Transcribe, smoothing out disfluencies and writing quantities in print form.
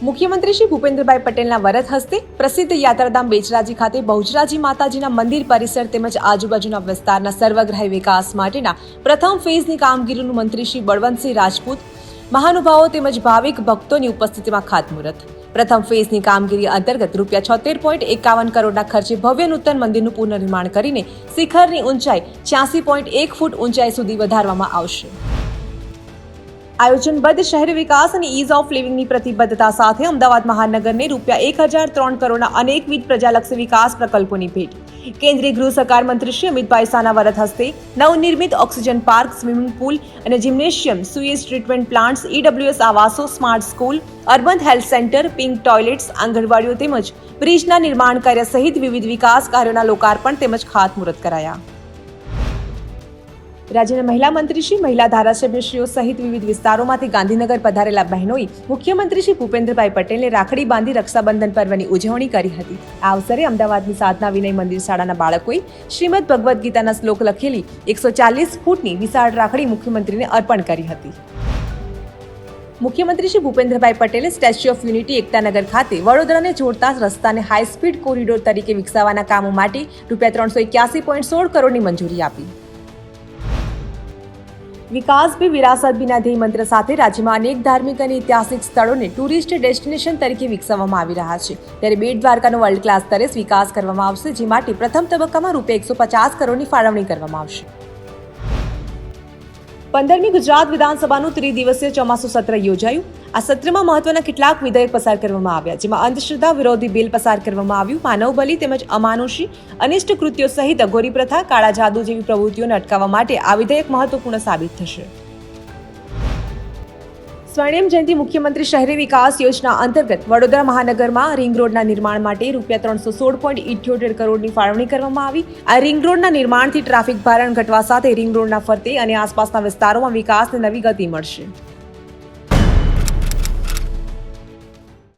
મુખ્યમંત્રી શ્રી ભૂપેન્દ્રભાઈ પટેલના વરદ હસ્તે પ્રસિદ્ધ યાત્રાધામ બેચરાજી ખાતે બહુચરાજી માતાજીના મંદિર પરિસર તેમજ આજુબાજુના વિસ્તારના સર્વગ્રાહી વિકાસ માટેના પ્રથમ ફેઝની કામગીરીનું મંત્રી શ્રી બળવંતસિંહ રાજપૂત, મહાનુભાવો તેમજ ભાવિક ભક્તોની ઉપસ્થિતિમાં ખાતમુહૂર્ત. પ્રથમ ફેઝની કામગીરી અંતર્ગત ₹76.51 કરોડના ખર્ચે ભવ્ય નૂતન મંદિરનું પુનર્નિર્માણ કરીને શિખરની ઊંચાઈ 86.1 ફૂટ ઊંચાઈ સુધી વધારવામાં આવશે. આયોજનબદ્ધ શહેરી વિકાસ અને ઇઝ ઓફ લિવિંગની પ્રતિબદ્ધતા સાથે અમદાવાદ મહાનગરને ₹1003 કરોડના અનેકવિધ પ્રજાલક્ષી વિકાસ પ્રકલ્પોની ભેટ. કેન્દ્રીય ગૃહ સહકાર મંત્રી શ્રી અમિતભાઈ શાહના વરદ હસ્તે નવનિર્મિત ઓક્સિજન પાર્ક, સ્વિમિંગ પુલ અને gymnasium, sewage treatment plants, EWS આવાસો, smart school, urban health centre, pink toilets, આંગણવાડીઓ તેમજ બ્રિજના નિર્માણ કાર્ય સહિત વિવિધ વિકાસ કાર્યોના લોકાર્પણ તેમજ ખાતમુહૂર્ત કરાયા. રાજ્યના મહિલા મંત્રી શ્રી, મહિલા ધારાસભ્યશ્રીઓ સહિત વિવિધ વિસ્તારોમાંથી ગાંધીનગર પધારેલા બહેનોએ મુખ્યમંત્રી શ્રી ભૂપેન્દ્રભાઈ પટેલને રાખડી બાંધી રક્ષાબંધન પર્વની ઉજવણી કરી હતી. આ અવસરે અમદાવાદની સાધના વિનય મંદિર શાળાના બાળકોએ શ્રીમદ ભગવદ્ ગીતાના શ્લોક લખેલી 140 ફૂટની વિશાળ રાખડી મુખ્યમંત્રીને અર્પણ કરી હતી. મુખ્યમંત્રી શ્રી ભૂપેન્દ્રભાઈ પટેલે સ્ટેચ્યુ ઓફ યુનિટી એકતાનગર ખાતે વડોદરાને જોડતા રસ્તાને હાઈ સ્પીડ કોરિડોર તરીકે વિકસાવવાના કામો માટે ₹381.16 કરોડની મંજૂરી આપી. વિકાસ ભી વિરાસત ભીના ધ્યેય મંત્ર સાથે રાજ્યમાં અનેક ધાર્મિક અને ઐતિહાસિક સ્થળોને ટુરિસ્ટ ડેસ્ટિનેશન તરીકે વિકસાવવામાં આવી રહ્યા છે. ત્યારે બેટ દ્વારકાનો વર્લ્ડ ક્લાસ સ્તરે વિકાસ કરવામાં આવશે, જે માટે પ્રથમ તબક્કામાં ₹150 કરોડની ફાળવણી કરવામાં આવશે. 15મી ગુજરાત વિધાનસભાનું ત્રિદિવસીય ચોમાસું સત્ર યોજાયું. આ સત્રમાં મહત્વના કેટલાક વિધેયક પસાર કરવામાં આવ્યા, જેમાં અંધશ્રદ્ધા વિરોધી બિલ પસાર કરવામાં આવ્યું. માનવ બલિ તેમજ અમાનુષી અનિષ્ટ કૃત્યો સહિત અઘોરી પ્રથા, કાળા જાદુ જેવી પ્રવૃત્તિઓને અટકાવવા માટે આ વિધેયક મહત્વપૂર્ણ સાબિત થશે. સ્વર્ણિમ જયંતિ મુખ્યમંત્રી શહેરી વિકાસ યોજના અંતર્ગત વડોદરા મહાનગરમાં રિંગ રોડના નિર્માણ માટે ₹316.78 કરોડની ફાળવણી કરવામાં આવી. આ રિંગ રોડના નિર્માણથી ટ્રાફિક ભારણ ઘટવા સાથે રિંગ રોડના ફરતે અને આસપાસના વિસ્તારોમાં વિકાસને નવી ગતિ મળશે.